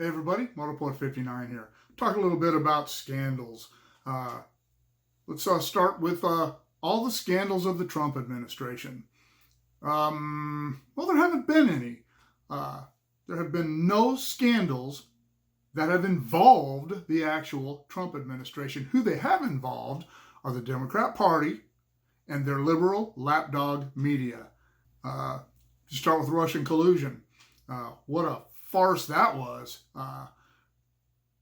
Hey everybody, Motorport59 here. Talk a little bit about scandals. Let's start with all the scandals of the Trump administration. Well, there haven't been any. There have been no scandals that have involved the actual Trump administration. Who they have involved are the Democrat Party and their liberal lapdog media. To start with Russian collusion. What a farce that was.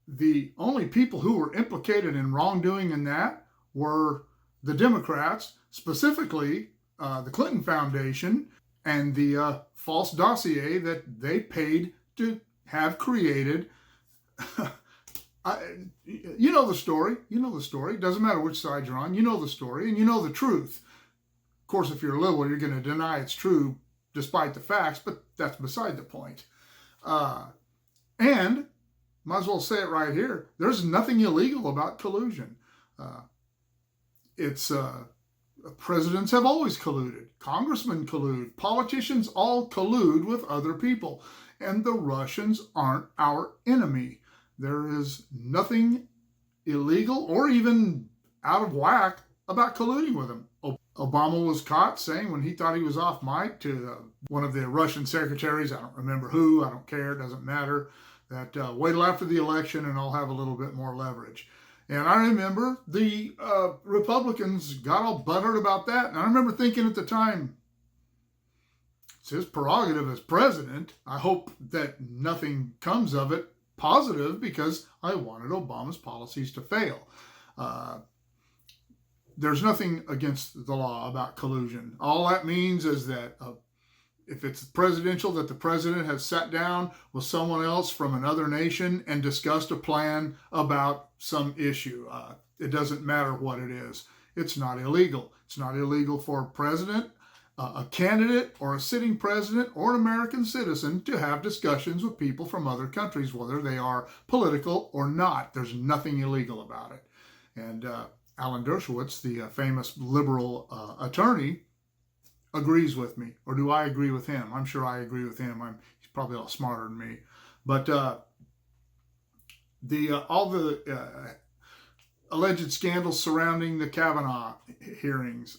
The only people who were implicated in wrongdoing in that were the Democrats, specifically the Clinton Foundation and the false dossier that they paid to have created. You know the story. You know the story. Doesn't matter which side you're on. You know the story and you know the truth. Of course, if you're liberal, you're going to deny it's true despite the facts, but that's beside the point. And might as well say it right here. There's nothing illegal about collusion. Presidents have always colluded. Congressmen collude. Politicians all collude with other people. And the Russians aren't our enemy. There is nothing illegal or even out of whack about colluding with them. Obama was caught saying when he thought he was off mic to one of the Russian secretaries, I don't remember who, I don't care, it doesn't matter, that wait till after the election and I'll have a little bit more leverage. And I remember the Republicans got all buttered about that. And I remember thinking at the time, it's his prerogative as president. I hope that nothing comes of it positive because I wanted Obama's policies to fail. There's nothing against the law about collusion. All that means is that if it's presidential, that the president has sat down with someone else from another nation and discussed a plan about some issue. It doesn't matter what it is. It's not illegal. It's not illegal for a president, a candidate, or a sitting president, or an American citizen to have discussions with people from other countries, whether they are political or not. There's nothing illegal about it. And Alan Dershowitz, the famous liberal attorney, agrees with me. Or do I agree with him? I'm sure I agree with him. He's probably a lot smarter than me. But all the alleged scandals surrounding the Kavanaugh hearings,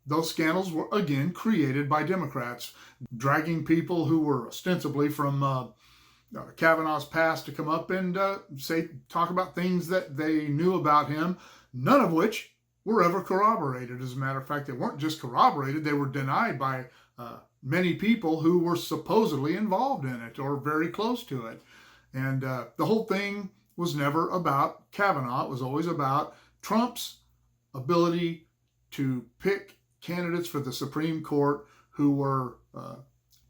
those scandals were, again, created by Democrats, dragging people who were ostensibly from Kavanaugh's past to come up and talk about things that they knew about him, none of which were ever corroborated. As a matter of fact, they weren't just corroborated, they were denied by many people who were supposedly involved in it or very close to it. And the whole thing was never about Kavanaugh. It was always about Trump's ability to pick candidates for the Supreme Court who were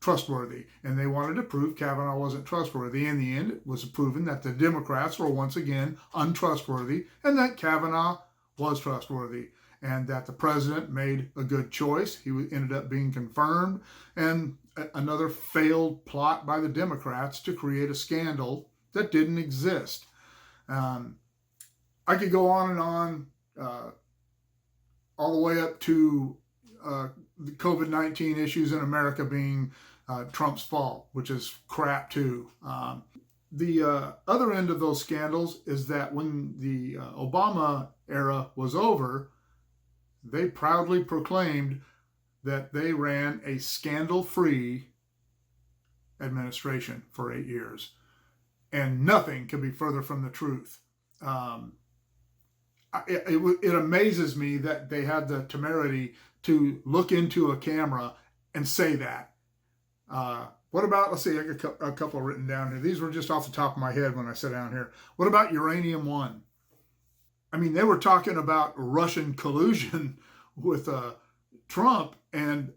trustworthy. And they wanted to prove Kavanaugh wasn't trustworthy. In the end, it was proven that the Democrats were once again untrustworthy and that Kavanaugh was trustworthy and that the president made a good choice. He ended up being confirmed, and another failed plot by the Democrats to create a scandal that didn't exist. I could go on and on all the way up to the COVID-19 issues in America being Trump's fault, which is crap too. The other end of those scandals is that when the Obama era was over, they proudly proclaimed that they ran a scandal-free administration for 8 years. And nothing could be further from the truth. It amazes me that they had the temerity to look into a camera and say that. What about, let's see, I got a couple written down here. These were just off the top of my head when I sat down here. What about Uranium One? I mean, they were talking about Russian collusion with Trump, and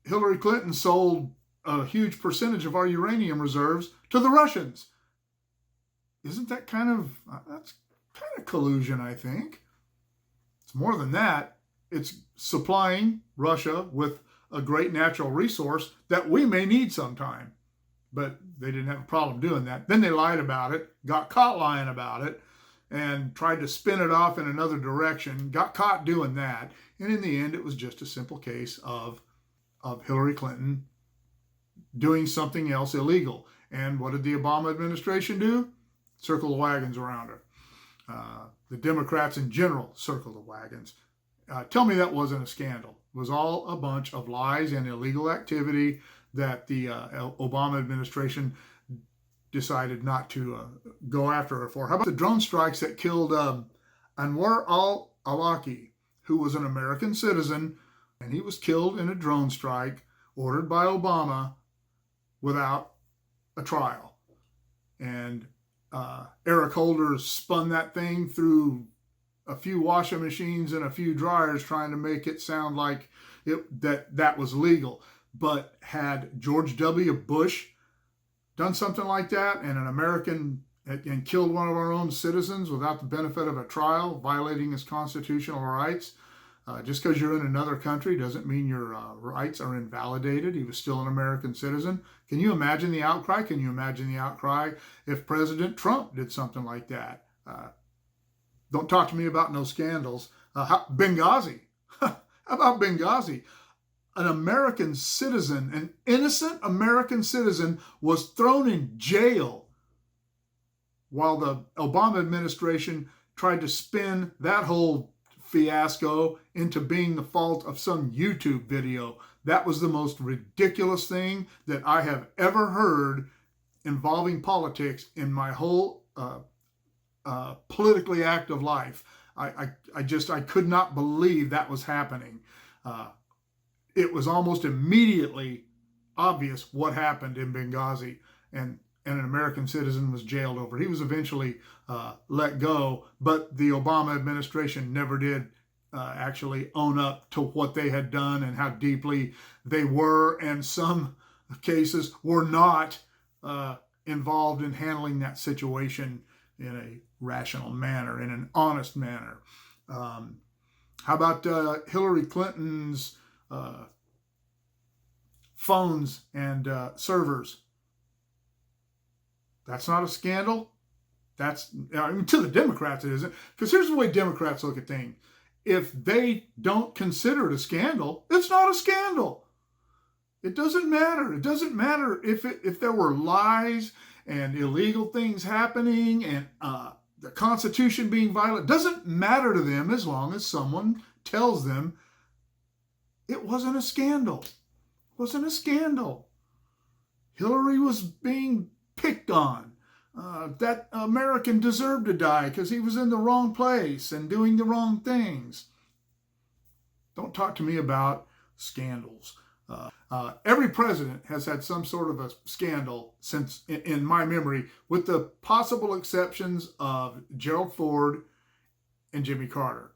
Hillary Clinton sold a huge percentage of our uranium reserves to the Russians. Isn't that that's kind of collusion, I think. It's more than that. It's supplying Russia with a great natural resource that we may need sometime. But they didn't have a problem doing that. Then they lied about it, got caught lying about it, and tried to spin it off in another direction, got caught doing that. And in the end, it was just a simple case of Hillary Clinton doing something else illegal. And what did the Obama administration do? Circle the wagons around her. The Democrats in general circled the wagons. Tell me that wasn't a scandal. It was all a bunch of lies and illegal activity that the Obama administration decided not to go after her for. How about the drone strikes that killed Anwar al-Awlaki, who was an American citizen, and he was killed in a drone strike ordered by Obama without a trial. And Eric Holder spun that thing through a few washing machines and a few dryers trying to make it sound like that was legal. But had George W. Bush done something like that and an American and killed one of our own citizens without the benefit of a trial, violating his constitutional rights, just because you're in another country doesn't mean your rights are invalidated. He was still an American citizzen. Can you imagine the outcry? Can you imagine the outcry if President Trump did something like that? Don't talk to me about no scandals. Benghazi. How about Benghazi? An American citizen, an innocent American citizen, was thrown in jail while the Obama administration tried to spin that whole fiasco into being the fault of some YouTube video. That was the most ridiculous thing that I have ever heard involving politics in my whole politically active life. I could not believe that was happening. It was almost immediately obvious what happened in Benghazi, and an American citizen was jailed over. He was eventually let go, but the Obama administration never did actually own up to what they had done and how deeply they were, and some cases were not involved in handling that situation in a rational manner, in an honest manner. How about Hillary Clinton's phones and servers? That's not a scandal. To the Democrats it isn't. Because here's the way Democrats look at things. If they don't consider it a scandal, it's not a scandal. It doesn't matter. It doesn't matter if there were lies and illegal things happening and the Constitution being violated. It doesn't matter to them as long as someone tells them it wasn't a scandal. It wasn't a scandal. Hillary was being picked on. That American deserved to die because he was in the wrong place and doing the wrong things. Don't talk to me about scandals. Every president has had some sort of a scandal since, in my memory, with the possible exceptions of Gerald Ford and Jimmy Carter.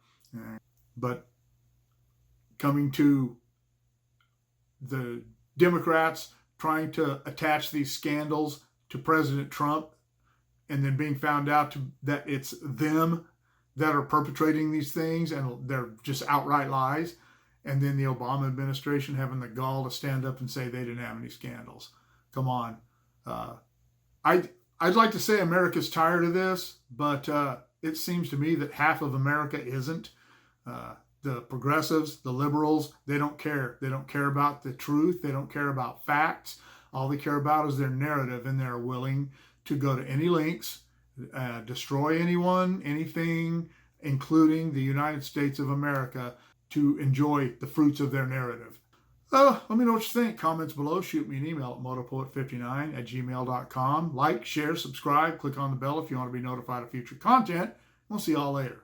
But coming to the Democrats trying to attach these scandals to President Trump and then being found out that it's them that are perpetrating these things and they're just outright lies, and then the Obama administration having the gall to stand up and say they didn't have any scandals. Come on. I'd like to say America's tired of this, but it seems to me that half of America isn't. The progressives, the liberals, they don't care. They don't care about the truth. They don't care about facts. All they care about is their narrative, and they're willing to go to any lengths, destroy anyone, anything, including the United States of America, to enjoy the fruits of their narrative. Let me know what you think. Comments below. Shoot me an email at motopoet59@gmail.com. Like, share, subscribe. Click on the bell if you want to be notified of future content. We'll see y'all later.